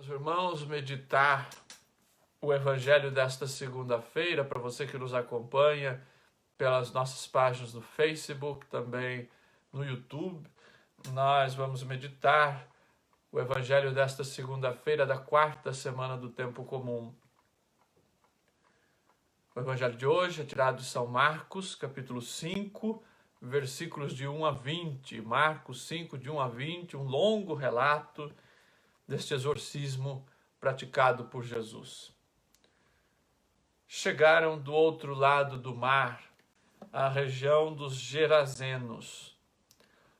Meus irmãos, meditar o Evangelho desta segunda-feira, para você que nos acompanha pelas nossas páginas no Facebook, também no YouTube, nós vamos meditar o Evangelho desta segunda-feira da quarta semana do Tempo Comum. O Evangelho de hoje é tirado de São Marcos, capítulo 5, versículos de 1 a 20. Marcos 5, de 1 a 20, um longo relato deste exorcismo praticado por Jesus. Chegaram do outro lado do mar, à região dos Gerazenos.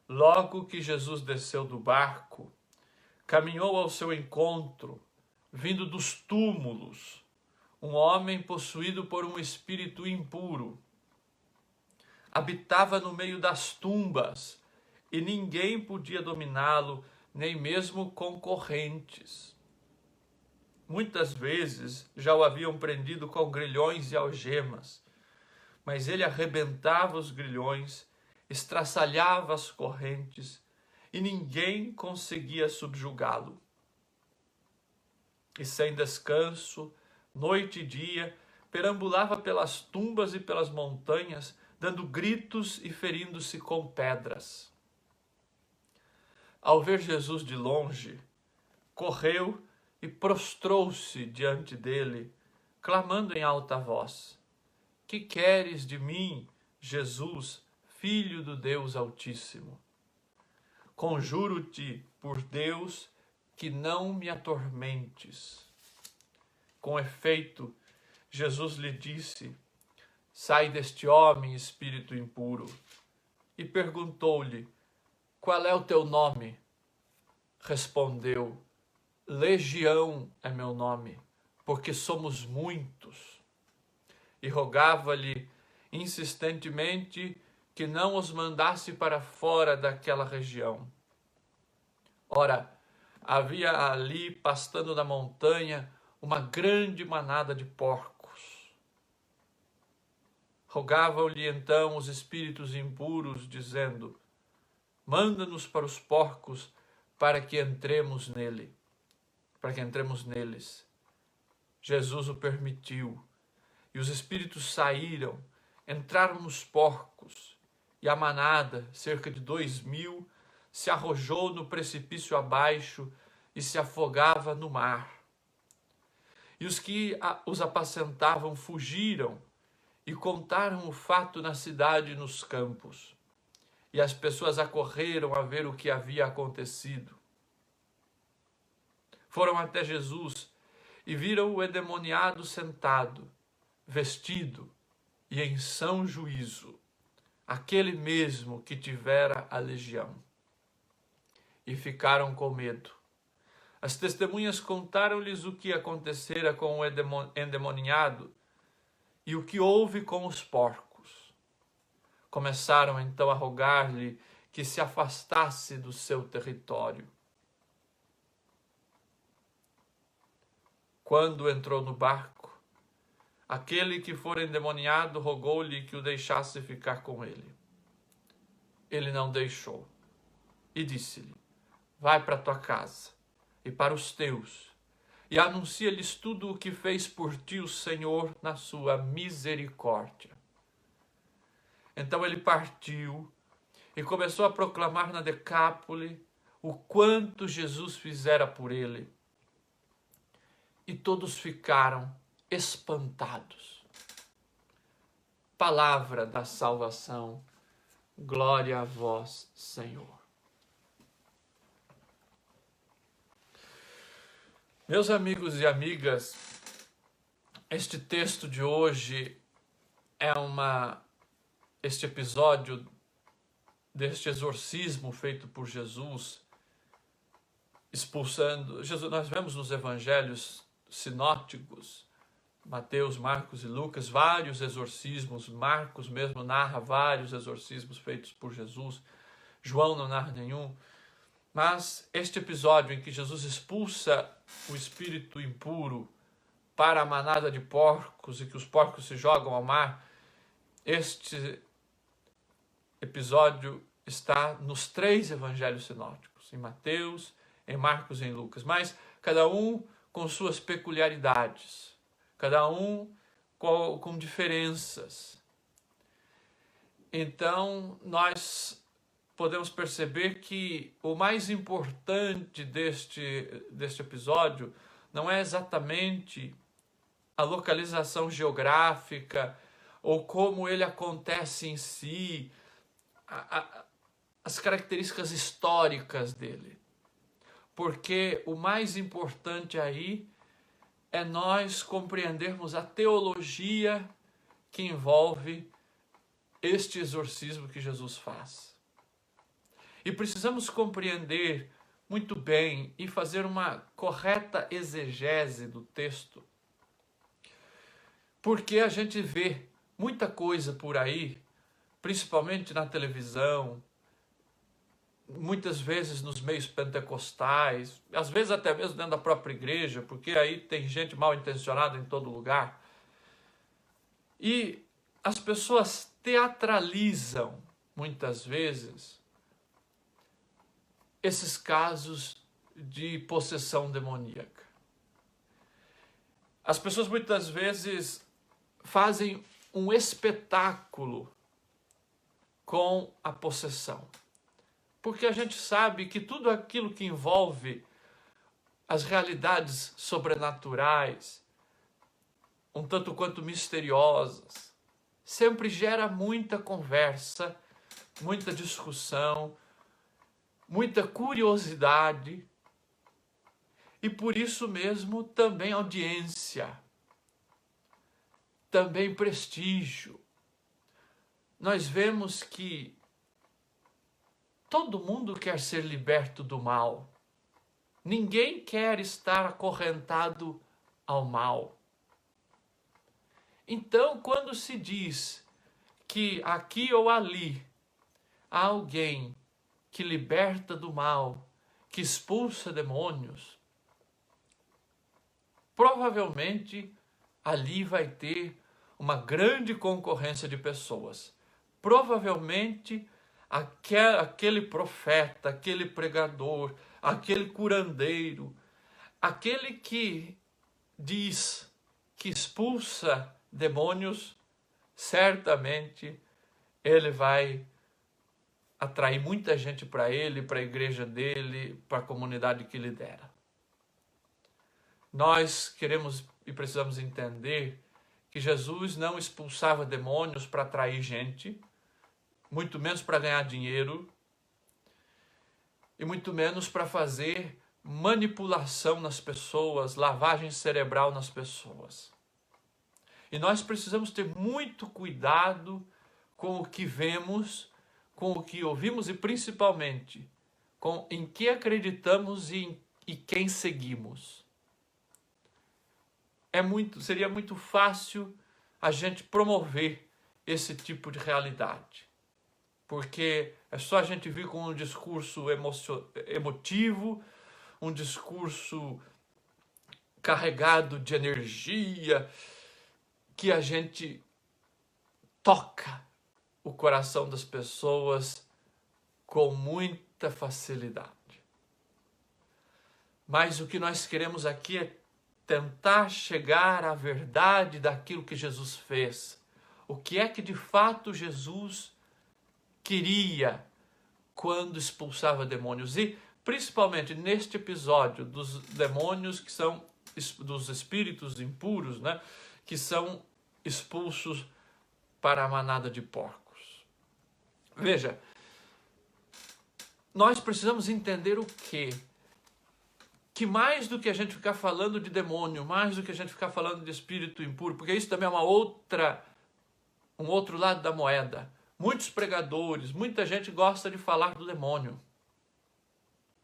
Logo que Jesus desceu do barco, caminhou ao seu encontro, vindo dos túmulos, um homem possuído por um espírito impuro. Habitava no meio das tumbas, e ninguém podia dominá-lo, nem mesmo concorrentes. Muitas vezes já o haviam prendido com grilhões e algemas, mas ele arrebentava os grilhões, estraçalhava as correntes, e ninguém conseguia subjugá-lo. E sem descanso, noite e dia, perambulava pelas tumbas e pelas montanhas, dando gritos e ferindo-se com pedras. Ao ver Jesus de longe, correu e prostrou-se diante dele, clamando em alta voz: "Que queres de mim, Jesus, Filho do Deus Altíssimo? Conjuro-te por Deus que não me atormentes." Com efeito, Jesus lhe disse: "Sai deste homem, espírito impuro." E perguntou-lhe: "Qual é o teu nome?" Respondeu: "Legião é meu nome, porque somos muitos." E rogava-lhe insistentemente que não os mandasse para fora daquela região. Ora, havia ali, pastando na montanha, uma grande manada de porcos. Rogavam-lhe então os espíritos impuros, dizendo: "Manda-nos para os porcos, para que entremos neles." Jesus o permitiu, e os espíritos saíram, entraram nos porcos, e a manada, cerca de 2.000, se arrojou no precipício abaixo e se afogava no mar. E os que os apacentavam fugiram e contaram o fato na cidade e nos campos. E as pessoas acorreram a ver o que havia acontecido. Foram até Jesus e viram o endemoniado sentado, vestido e em são juízo, aquele mesmo que tivera a legião. E ficaram com medo. As testemunhas contaram-lhes o que acontecera com o endemoniado e o que houve com os porcos. Começaram então a rogar-lhe que se afastasse do seu território. Quando entrou no barco, aquele que fora endemoniado rogou-lhe que o deixasse ficar com ele. Ele não deixou e disse-lhe: "Vai para tua casa e para os teus, e anuncia-lhes tudo o que fez por ti o Senhor na sua misericórdia." Então ele partiu e começou a proclamar na Decápole o quanto Jesus fizera por ele. E todos ficaram espantados. Palavra da salvação. Glória a vós, Senhor. Meus amigos e amigas, este texto de hoje é este episódio deste exorcismo feito por Jesus, expulsando. Nós vemos nos evangelhos sinóticos, Mateus, Marcos e Lucas, vários exorcismos. Marcos mesmo narra vários exorcismos feitos por Jesus. João não narra nenhum. Mas este episódio em que Jesus expulsa o espírito impuro para a manada de porcos e que os porcos se jogam ao mar, este episódio está nos 3 evangelhos sinóticos, em Mateus, em Marcos e em Lucas. Mas cada um com suas peculiaridades, cada um com diferenças. Então, nós podemos perceber que o mais importante deste episódio não é exatamente a localização geográfica ou como ele acontece em si, as características históricas dele. Porque o mais importante aí é nós compreendermos a teologia que envolve este exorcismo que Jesus faz. E precisamos compreender muito bem e fazer uma correta exegese do texto, porque a gente vê muita coisa por aí, principalmente na televisão, muitas vezes nos meios pentecostais, às vezes até mesmo dentro da própria igreja, porque aí tem gente mal intencionada em todo lugar. E as pessoas teatralizam, muitas vezes, esses casos de possessão demoníaca. As pessoas muitas vezes fazem um espetáculo com a possessão. Porque a gente sabe que tudo aquilo que envolve as realidades sobrenaturais, um tanto quanto misteriosas, sempre gera muita conversa, muita discussão, muita curiosidade e por isso mesmo também audiência, também prestígio. Nós vemos que todo mundo quer ser liberto do mal. Ninguém quer estar acorrentado ao mal. Então, quando se diz que aqui ou ali há alguém que liberta do mal, que expulsa demônios, provavelmente ali vai ter uma grande concorrência de pessoas. Provavelmente aquele profeta, aquele pregador, aquele curandeiro, aquele que diz que expulsa demônios, certamente ele vai atrair muita gente para ele, para a igreja dele, para a comunidade que lidera. Nós queremos e precisamos entender que Jesus não expulsava demônios para atrair gente, muito menos para ganhar dinheiro, e muito menos para fazer manipulação nas pessoas, lavagem cerebral nas pessoas. E nós precisamos ter muito cuidado com o que vemos, com o que ouvimos e principalmente com em que acreditamos e quem seguimos. Seria muito fácil a gente promover esse tipo de realidade, porque é só a gente vir com um discurso emotivo, um discurso carregado de energia, que a gente toca o coração das pessoas com muita facilidade. Mas o que nós queremos aqui é tentar chegar à verdade daquilo que Jesus fez. O que é que de fato Jesus queria quando expulsava demônios? E principalmente neste episódio dos demônios que são dos espíritos impuros, né, que são expulsos para a manada de porcos. Veja, nós precisamos entender o quê? Que mais do que a gente ficar falando de demônio, mais do que a gente ficar falando de espírito impuro, porque isso também é um outro lado da moeda. Muitos pregadores, muita gente gosta de falar do demônio.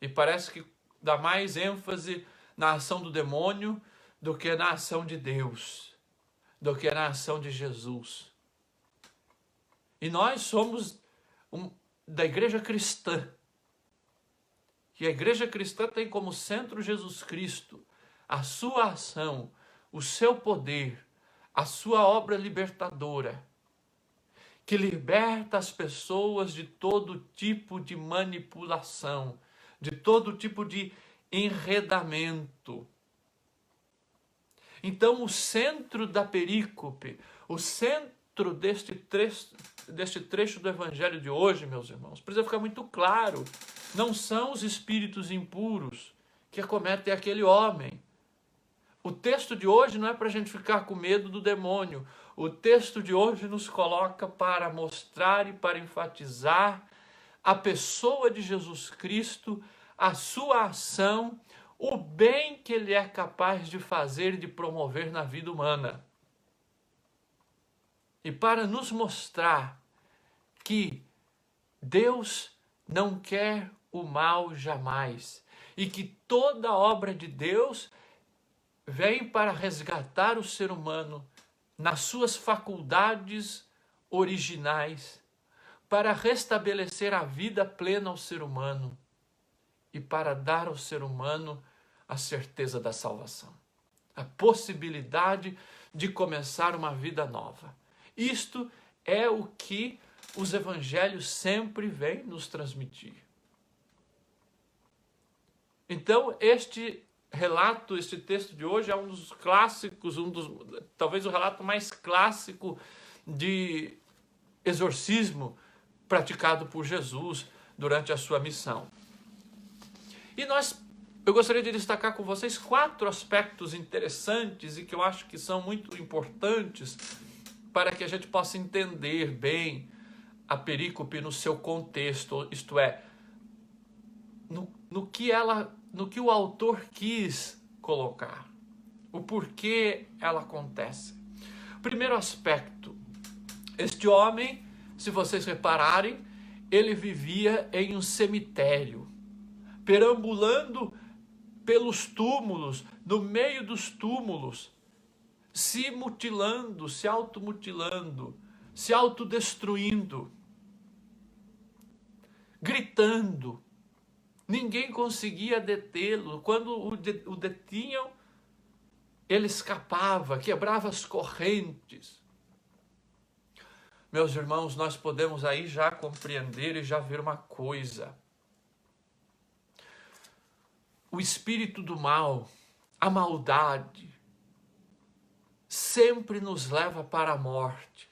E parece que dá mais ênfase na ação do demônio do que na ação de Deus, do que na ação de Jesus. E nós somos da igreja cristã. E a igreja cristã tem como centro Jesus Cristo, a sua ação, o seu poder, a sua obra libertadora, que liberta as pessoas de todo tipo de manipulação, de todo tipo de enredamento. Então, o centro da perícope, o centro deste trecho do Evangelho de hoje, meus irmãos, precisa ficar muito claro. Não são os espíritos impuros que acometem aquele homem. O texto de hoje não é para a gente ficar com medo do demônio. O texto de hoje nos coloca para mostrar e para enfatizar a pessoa de Jesus Cristo, a sua ação, o bem que ele é capaz de fazer e de promover na vida humana. E para nos mostrar que Deus não quer o mal jamais e que toda obra de Deus vem para resgatar o ser humano nas suas faculdades originais, para restabelecer a vida plena ao ser humano e para dar ao ser humano a certeza da salvação, a possibilidade de começar uma vida nova. Isto é o que os evangelhos sempre vêm nos transmitir. Então, este relato, este texto de hoje é um dos clássicos, talvez o relato mais clássico de exorcismo praticado por Jesus durante a sua missão. E eu gostaria de destacar com vocês 4 aspectos interessantes e que eu acho que são muito importantes para que a gente possa entender bem a perícope no seu contexto, isto é, no que o autor quis colocar, o porquê ela acontece. Primeiro aspecto, este homem, se vocês repararem, ele vivia em um cemitério, perambulando pelos túmulos, no meio dos túmulos, se mutilando, se automutilando, se autodestruindo, gritando. Ninguém conseguia detê-lo. Quando o detinham, ele escapava, quebrava as correntes. Meus irmãos, nós podemos aí já compreender e já ver uma coisa. O espírito do mal, a maldade, sempre nos leva para a morte.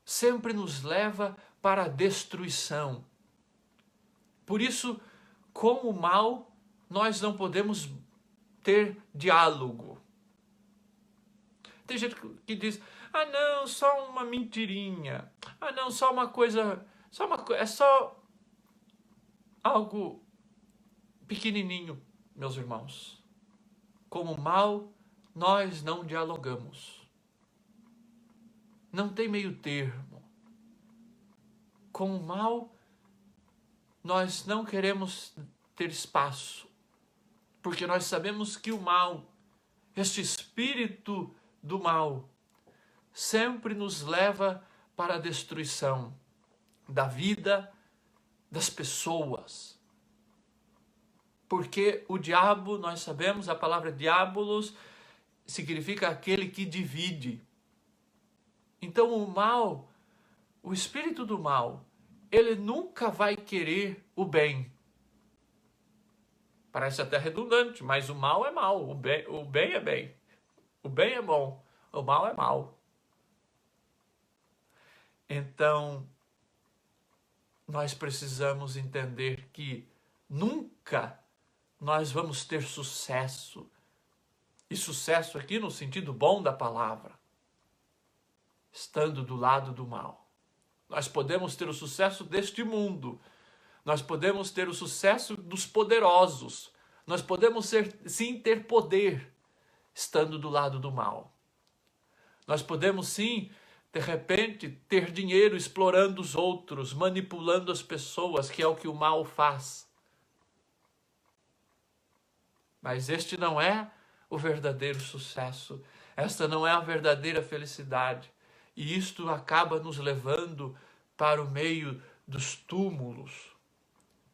Sempre nos leva para a destruição. Por isso, com o mal, nós não podemos ter diálogo. Tem gente que diz, não, só uma mentirinha. Não, só uma coisa, é só algo pequenininho, meus irmãos. Com o mal, nós não dialogamos. Não tem meio termo. Com o mal, nós não queremos ter espaço, porque nós sabemos que o mal, este espírito do mal, sempre nos leva para a destruição da vida, das pessoas. Porque o diabo, nós sabemos, a palavra diabolos significa aquele que divide. Então o mal, o espírito do mal, ele nunca vai querer o bem. Parece até redundante, mas o mal é mal, o bem é bem. O bem é bom, o mal é mal. Então, nós precisamos entender que nunca nós vamos ter sucesso. E sucesso aqui no sentido bom da palavra, estando do lado do mal. Nós podemos ter o sucesso deste mundo. Nós podemos ter o sucesso dos poderosos. Nós podemos sim ter poder, estando do lado do mal. Nós podemos sim, de repente, ter dinheiro explorando os outros, manipulando as pessoas, que é o que o mal faz. Mas este não é o verdadeiro sucesso. Esta não é a verdadeira felicidade. E isto acaba nos levando para o meio dos túmulos,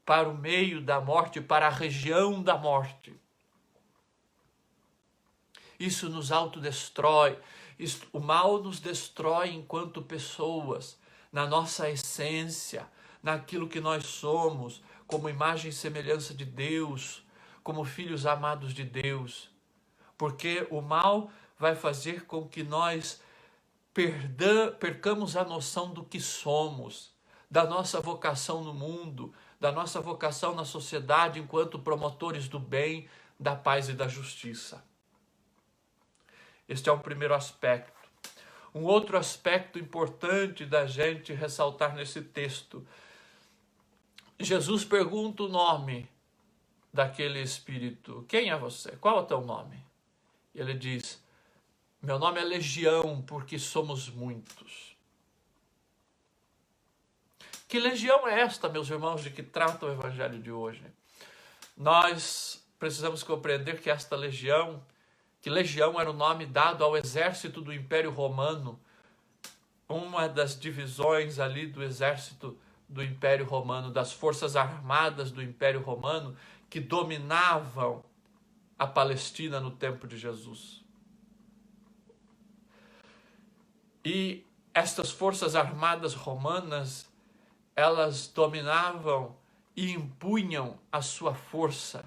para o meio da morte, para a região da morte. Isso nos autodestrói. O mal nos destrói enquanto pessoas, na nossa essência, naquilo que nós somos, como imagem e semelhança de Deus, como filhos amados de Deus, porque o mal vai fazer com que nós percamos a noção do que somos, da nossa vocação no mundo, da nossa vocação na sociedade enquanto promotores do bem, da paz e da justiça. Este é o primeiro aspecto. Um outro aspecto importante da gente ressaltar nesse texto. Jesus pergunta o nome daquele espírito. Quem é você? Qual é o teu nome? Ele diz, meu nome é Legião, porque somos muitos. Que legião é esta, meus irmãos, de que trata o evangelho de hoje? Nós precisamos compreender que esta legião, que legião era o nome dado ao exército do Império Romano, uma das divisões ali do exército do Império Romano, das forças armadas do Império Romano, que dominavam a Palestina no tempo de Jesus. E estas forças armadas romanas, elas dominavam e impunham a sua força.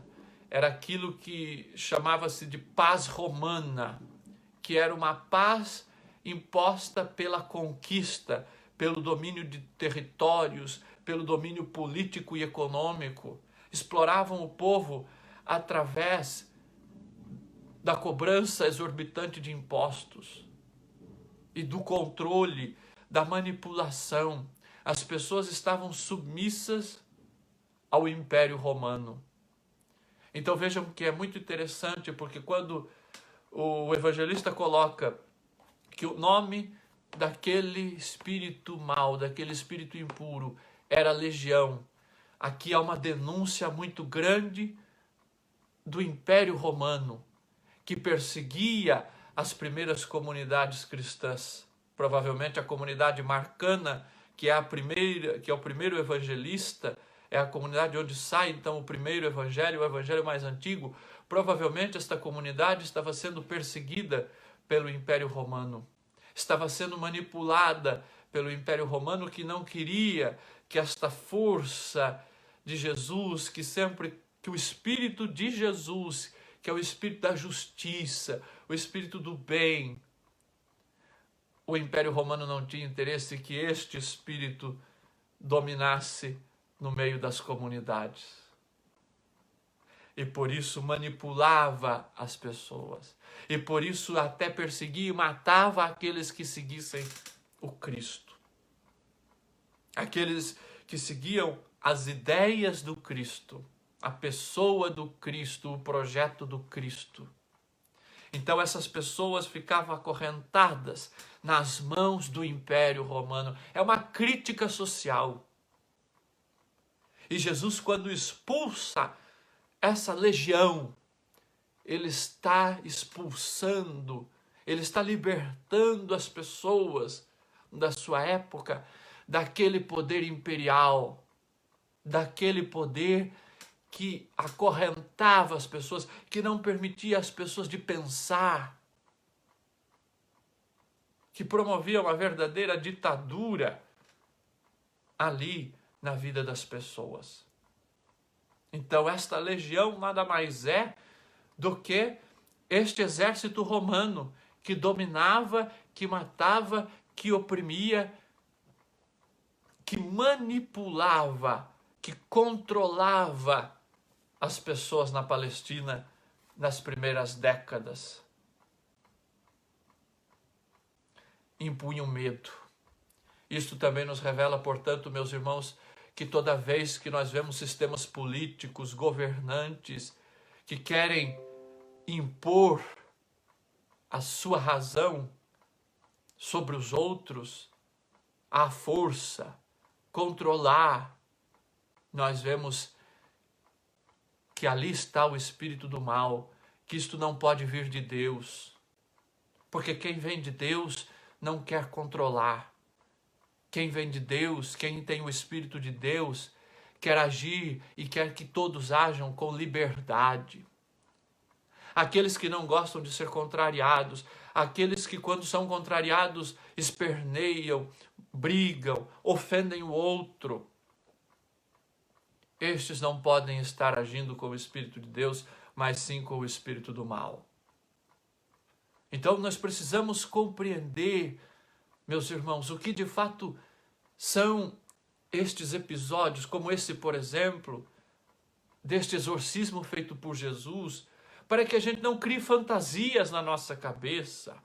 Era aquilo que chamava-se de paz romana, que era uma paz imposta pela conquista, pelo domínio de territórios, pelo domínio político e econômico. Exploravam o povo através da cobrança exorbitante de impostos e do controle, da manipulação. As pessoas estavam submissas ao Império Romano. Então vejam que é muito interessante, porque quando o evangelista coloca que o nome daquele espírito mau, daquele espírito impuro, era legião, aqui há uma denúncia muito grande do Império Romano, que perseguia as primeiras comunidades cristãs. Provavelmente a comunidade marcana, que é o primeiro evangelista, é a comunidade onde sai então o primeiro evangelho, o evangelho mais antigo. Provavelmente esta comunidade estava sendo perseguida pelo Império Romano. Estava sendo manipulada pelo Império Romano, que não queria que esta força de Jesus, que o Espírito de Jesus, que é o Espírito da justiça, o Espírito do bem, o Império Romano não tinha interesse que este Espírito dominasse no meio das comunidades. E por isso manipulava as pessoas. E por isso até perseguia e matava aqueles que seguissem o Cristo. Aqueles que seguiam as ideias do Cristo, a pessoa do Cristo, o projeto do Cristo. Então essas pessoas ficavam acorrentadas nas mãos do Império Romano. É uma crítica social. E Jesus, quando expulsa essa legião, ele está expulsando, ele está libertando as pessoas da sua época daquele poder imperial, daquele poder que acorrentava as pessoas, que não permitia às pessoas de pensar, que promovia uma verdadeira ditadura ali na vida das pessoas. Então esta legião nada mais é do que este exército romano que dominava, que matava, que oprimia, que manipulava, que controlava as pessoas na Palestina nas primeiras décadas. Impunham medo. Isto também nos revela, portanto, meus irmãos, que toda vez que nós vemos sistemas políticos, governantes, que querem impor a sua razão sobre os outros, à força, controlar, nós vemos que ali está o espírito do mal, que isto não pode vir de Deus, porque quem vem de Deus não quer controlar. Quem vem de Deus, quem tem o Espírito de Deus, quer agir e quer que todos ajam com liberdade. Aqueles que não gostam de ser contrariados, aqueles que quando são contrariados esperneiam, brigam, ofendem o outro. estes não podem estar agindo com o Espírito de Deus, mas sim com o espírito do mal. Então nós precisamos compreender, meus irmãos, o que de fato são estes episódios, como esse, por exemplo, deste exorcismo feito por Jesus, para que a gente não crie fantasias na nossa cabeça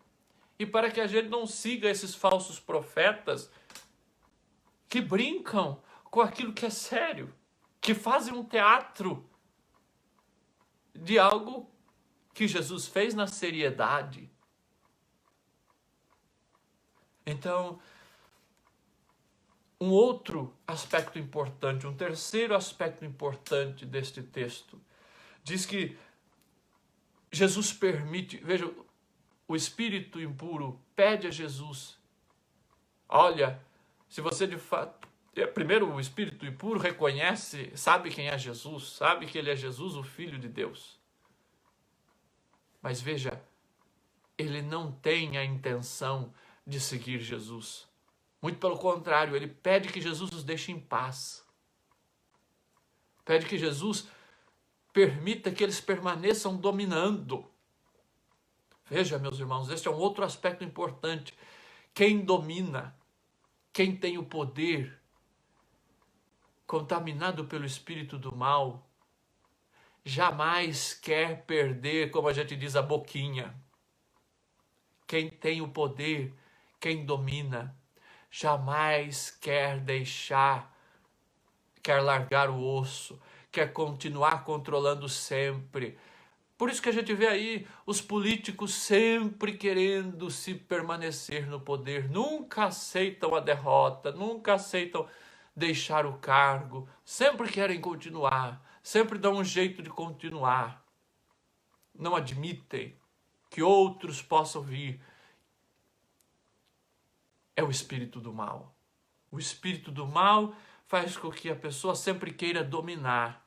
e para que a gente não siga esses falsos profetas que brincam com aquilo que é sério, que fazem um teatro de algo que Jesus fez na seriedade. Então, um outro aspecto importante, um terceiro aspecto importante deste texto, diz que Jesus permite, veja, o espírito impuro pede a Jesus, olha, se você de fato, primeiro o espírito impuro reconhece, sabe quem é Jesus, sabe que ele é Jesus, o Filho de Deus. Mas veja, ele não tem a intenção de seguir Jesus. Muito pelo contrário, ele pede que Jesus os deixe em paz. Pede que Jesus permita que eles permaneçam dominando. Veja, meus irmãos, este é um outro aspecto importante. Quem domina, quem tem o poder, contaminado pelo espírito do mal, jamais quer perder, como a gente diz, a boquinha. Quem tem o poder, quem domina, jamais quer deixar, quer largar o osso, quer continuar controlando sempre. Por isso que a gente vê aí os políticos sempre querendo se permanecer no poder, nunca aceitam a derrota, nunca aceitam deixar o cargo, sempre querem continuar, sempre dão um jeito de continuar. Não admitem que outros possam vir. É o espírito do mal. O espírito do mal faz com que a pessoa sempre queira dominar.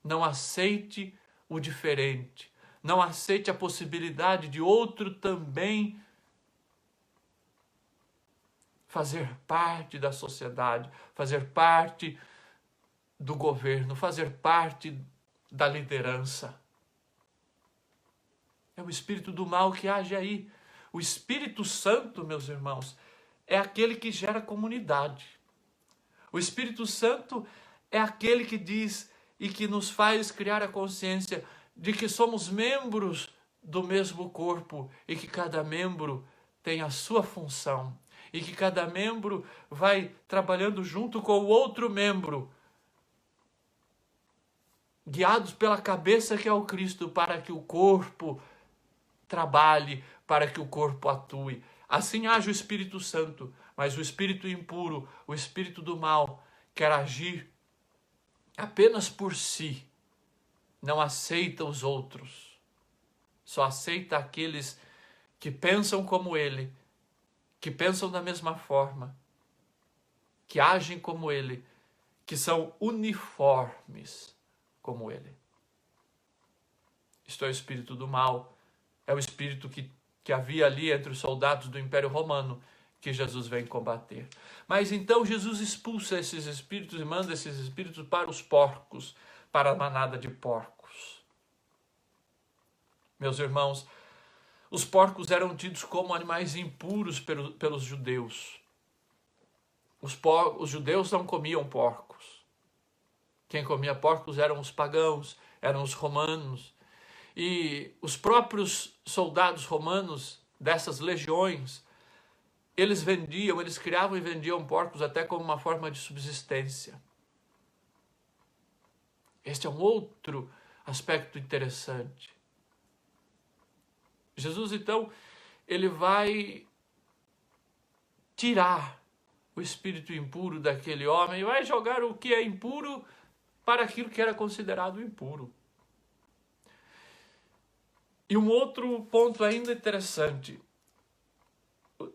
Não aceite o diferente. Não aceite a possibilidade de outro também fazer parte da sociedade, fazer parte do governo, fazer parte da liderança. É o espírito do mal que age aí. O Espírito Santo, meus irmãos, é aquele que gera comunidade. O Espírito Santo é aquele que diz e que nos faz criar a consciência de que somos membros do mesmo corpo e que cada membro tem a sua função e que cada membro vai trabalhando junto com o outro membro, guiados pela cabeça que é o Cristo, para que o corpo trabalhe, para que o corpo atue. Assim age o Espírito Santo, mas o espírito impuro, o espírito do mal, quer agir apenas por si, não aceita os outros, só aceita aqueles que pensam como ele, que pensam da mesma forma, que agem como ele, que são uniformes como ele. Isto é o espírito do mal, é o espírito que havia ali entre os soldados do Império Romano, que Jesus vem combater. Mas então Jesus expulsa esses espíritos e manda esses espíritos para os porcos, para a manada de porcos. Meus irmãos, os porcos eram tidos como animais impuros pelos judeus. Os judeus não comiam porcos. Quem comia porcos eram os pagãos, eram os romanos. E os próprios soldados romanos dessas legiões, eles criavam e vendiam porcos até como uma forma de subsistência. Este é um outro aspecto interessante. Jesus, então, ele vai tirar o espírito impuro daquele homem e vai jogar o que é impuro para aquilo que era considerado impuro. E um outro ponto ainda interessante,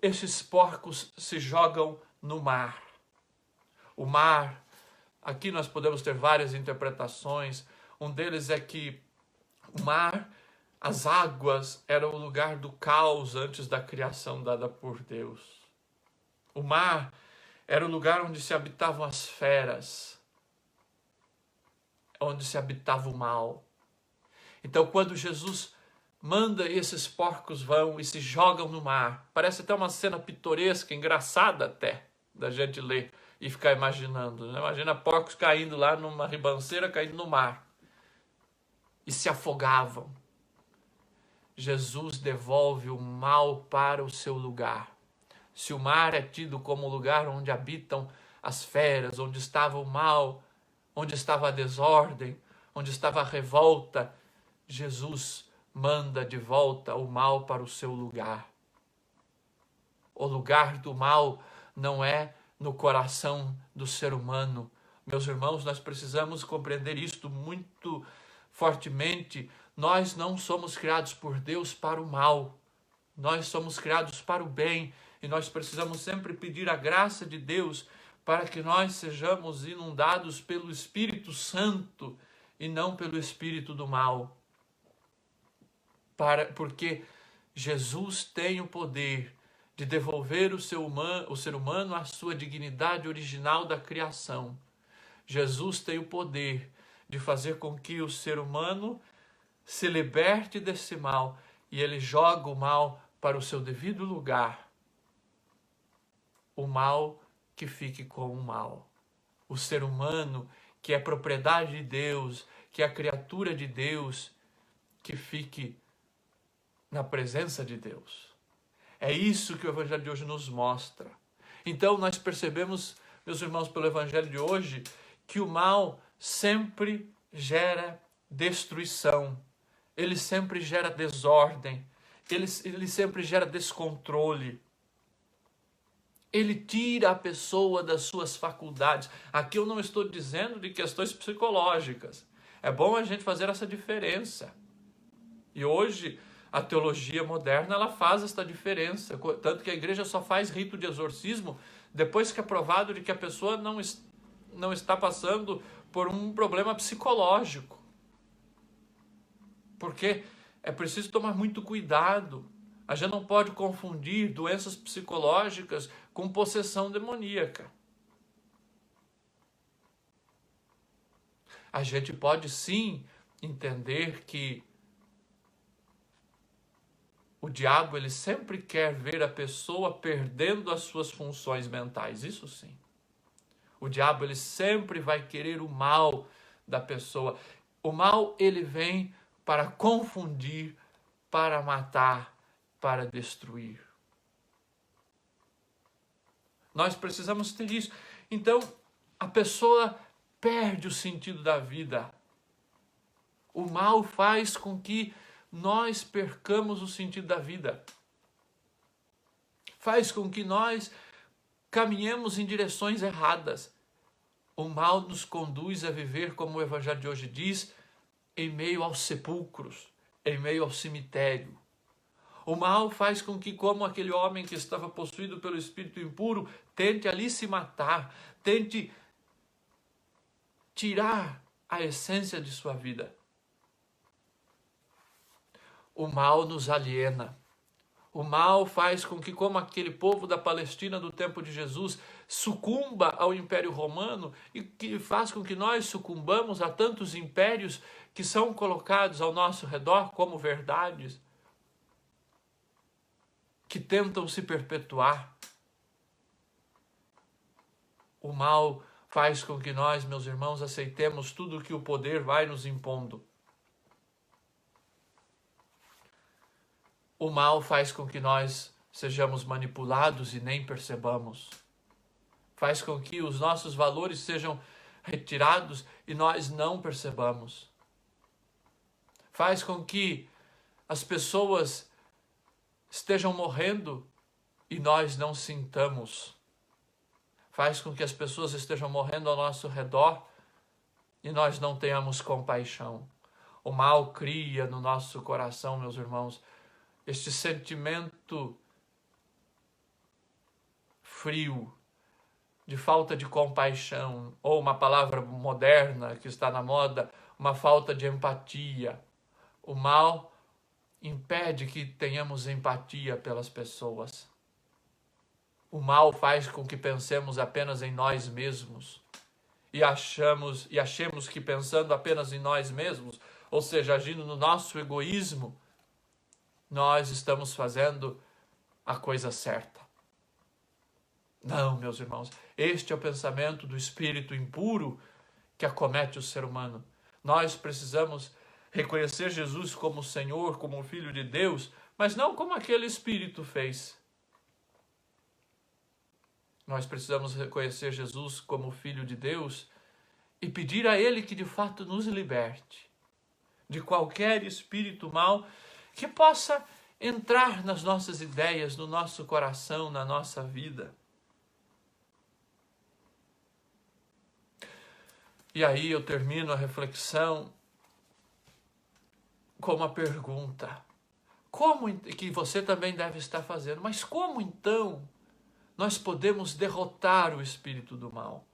esses porcos se jogam no mar. O mar, aqui nós podemos ter várias interpretações. Um deles é que o mar, as águas, eram o lugar do caos antes da criação dada por Deus. O mar era o lugar onde se habitavam as feras. onde se habitava o mal. Então, quando Jesus manda esses porcos vão e se jogam no mar, parece até uma cena pitoresca, engraçada até, da gente ler e ficar imaginando. Né? Imagina porcos caindo lá numa ribanceira, caindo no mar. E se afogavam. Jesus devolve o mal para o seu lugar. Se o mar é tido como o lugar onde habitam as feras, onde estava o mal, onde estava a desordem, onde estava a revolta, Jesus manda de volta o mal para o seu lugar. O lugar do mal não é no coração do ser humano. Meus irmãos, nós precisamos compreender isto muito fortemente. Nós não somos criados por Deus para o mal. Nós somos criados para o bem. E nós precisamos sempre pedir a graça de Deus para que nós sejamos inundados pelo Espírito Santo e não pelo espírito do mal. Porque Jesus tem o poder de devolver o ser humano à sua dignidade original da criação. Jesus tem o poder de fazer com que o ser humano se liberte desse mal e ele joga o mal para o seu devido lugar. O mal que fique com o mal. O ser humano, que é propriedade de Deus, que é a criatura de Deus, que fique na presença de Deus. É isso que o Evangelho de hoje nos mostra. Então nós percebemos, meus irmãos, pelo Evangelho de hoje, que o mal sempre gera destruição, ele sempre gera desordem, ele sempre gera descontrole. Ele tira a pessoa das suas faculdades. Aqui eu não estou dizendo de questões psicológicas. É bom a gente fazer essa diferença. E hoje a teologia moderna ela faz esta diferença. Tanto que a igreja só faz rito de exorcismo depois que é provado de que a pessoa não está passando por um problema psicológico. Porque é preciso tomar muito cuidado. A gente não pode confundir doenças psicológicas com possessão demoníaca. A gente pode sim entender que o diabo ele sempre quer ver a pessoa perdendo as suas funções mentais, isso sim. O diabo ele sempre vai querer o mal da pessoa. O mal ele vem para confundir, para matar, para destruir. Nós precisamos ter isso. Então, a pessoa perde o sentido da vida. O mal faz com que nós percamos o sentido da vida. Faz com que nós caminhemos em direções erradas. O mal nos conduz a viver, como o Evangelho de hoje diz, em meio aos sepulcros, em meio ao cemitério. O mal faz com que, como aquele homem que estava possuído pelo espírito impuro, tente ali se matar, tente tirar a essência de sua vida. O mal nos aliena. O mal faz com que, como aquele povo da Palestina do tempo de Jesus, sucumba ao Império Romano e que faz com que nós sucumbamos a tantos impérios que são colocados ao nosso redor como verdades, que tentam se perpetuar. O mal faz com que nós, meus irmãos, aceitemos tudo que o poder vai nos impondo. O mal faz com que nós sejamos manipulados e nem percebamos. Faz com que os nossos valores sejam retirados e nós não percebamos. Faz com que as pessoas estejam morrendo e nós não sintamos. Faz com que as pessoas estejam morrendo ao nosso redor e nós não tenhamos compaixão. O mal cria no nosso coração, meus irmãos, este sentimento frio, de falta de compaixão, ou uma palavra moderna que está na moda, uma falta de empatia. O mal impede que tenhamos empatia pelas pessoas. O mal faz com que pensemos apenas em nós mesmos e achemos que pensando apenas em nós mesmos, ou seja, agindo no nosso egoísmo, nós estamos fazendo a coisa certa. Não, meus irmãos, este é o pensamento do espírito impuro que acomete o ser humano. Nós precisamos reconhecer Jesus como Senhor, como Filho de Deus, mas não como aquele espírito fez. Nós precisamos reconhecer Jesus como Filho de Deus e pedir a Ele que de fato nos liberte de qualquer espírito mau que possa entrar nas nossas ideias, no nosso coração, na nossa vida. E aí eu termino a reflexão com uma pergunta. Que você também deve estar fazendo, mas como então nós podemos derrotar o espírito do mal?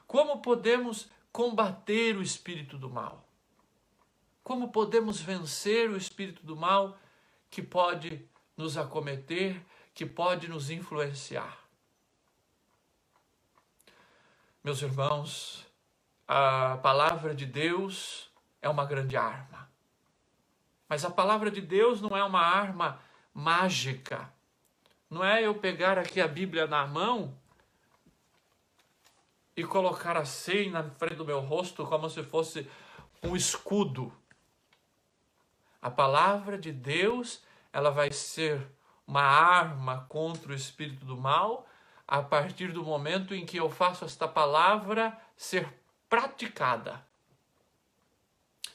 Como podemos combater o espírito do mal? Como podemos vencer o espírito do mal que pode nos acometer, que pode nos influenciar? Meus irmãos, a palavra de Deus é uma grande arma. Mas a palavra de Deus não é uma arma mágica. Não é eu pegar aqui a Bíblia na mão e colocar assim na frente do meu rosto como se fosse um escudo. A palavra de Deus, ela vai ser uma arma contra o espírito do mal a partir do momento em que eu faço esta palavra ser praticada.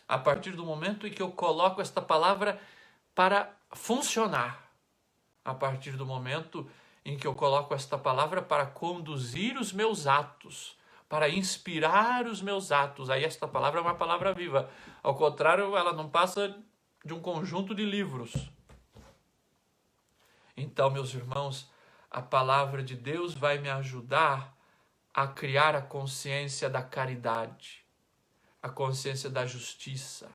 A partir do momento em que eu coloco esta palavra para funcionar. A partir do momento em que eu coloco esta palavra para conduzir os meus atos, para inspirar os meus atos. Aí esta palavra é uma palavra viva. Ao contrário, ela não passa de um conjunto de livros. Então, meus irmãos, a palavra de Deus vai me ajudar a criar a consciência da caridade, a consciência da justiça,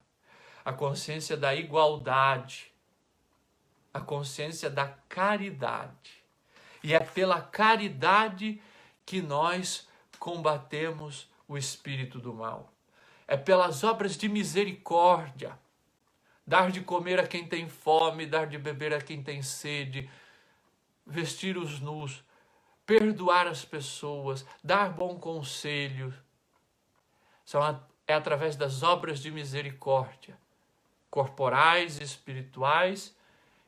a consciência da igualdade, a consciência da caridade. E é pela caridade que nós combatemos o espírito do mal. É pelas obras de misericórdia. Dar de comer a quem tem fome, dar de beber a quem tem sede, vestir os nus, perdoar as pessoas, dar bom conselho. É através das obras de misericórdia, corporais e espirituais,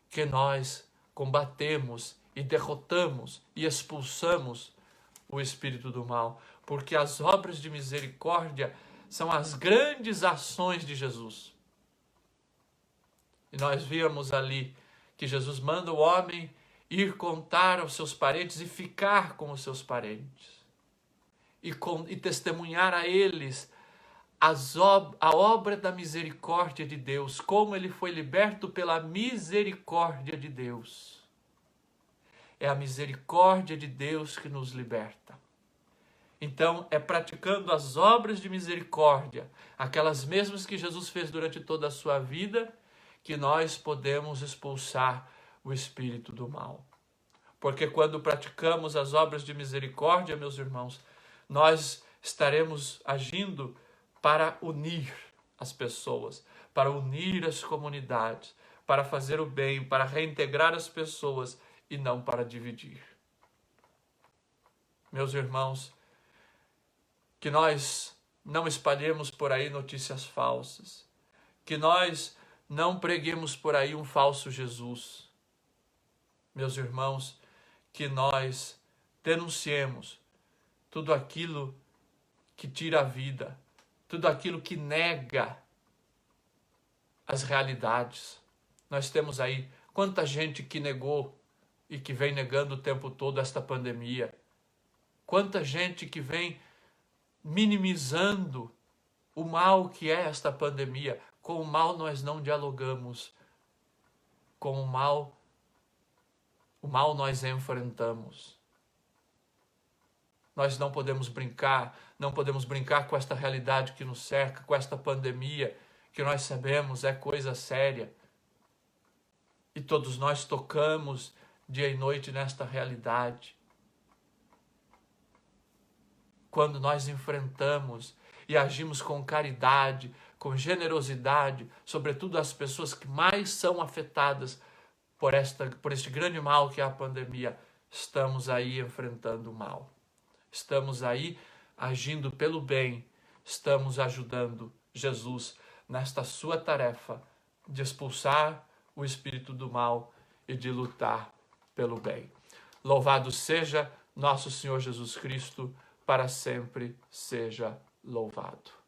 que nós combatemos e derrotamos e expulsamos o espírito do mal. Porque as obras de misericórdia são as grandes ações de Jesus. E nós vimos ali que Jesus manda o homem ir contar aos seus parentes e ficar com os seus parentes. E testemunhar a eles a obra da misericórdia de Deus, como ele foi liberto pela misericórdia de Deus. É a misericórdia de Deus que nos liberta. Então, é praticando as obras de misericórdia, aquelas mesmas que Jesus fez durante toda a sua vida, que nós podemos expulsar o espírito do mal. Porque quando praticamos as obras de misericórdia, meus irmãos, nós estaremos agindo para unir as pessoas, para unir as comunidades, para fazer o bem, para reintegrar as pessoas e não para dividir. Meus irmãos, que nós não espalhemos por aí notícias falsas, que nós não preguemos por aí um falso Jesus. Meus irmãos, que nós denunciemos tudo aquilo que tira a vida, tudo aquilo que nega as realidades. Nós temos aí quanta gente que negou e que vem negando o tempo todo esta pandemia. Quanta gente que vem minimizando o mal que é esta pandemia. Com o mal nós não dialogamos. Com o mal nós enfrentamos. Nós não podemos brincar com esta realidade que nos cerca, com esta pandemia, que nós sabemos é coisa séria. E todos nós tocamos dia e noite nesta realidade. quando nós enfrentamos e agimos com caridade, com generosidade, sobretudo as pessoas que mais são afetadas por este grande mal que é a pandemia, estamos aí enfrentando o mal. Estamos aí agindo pelo bem, estamos ajudando Jesus nesta sua tarefa de expulsar o espírito do mal e de lutar pelo bem. Louvado seja nosso Senhor Jesus Cristo, para sempre seja louvado.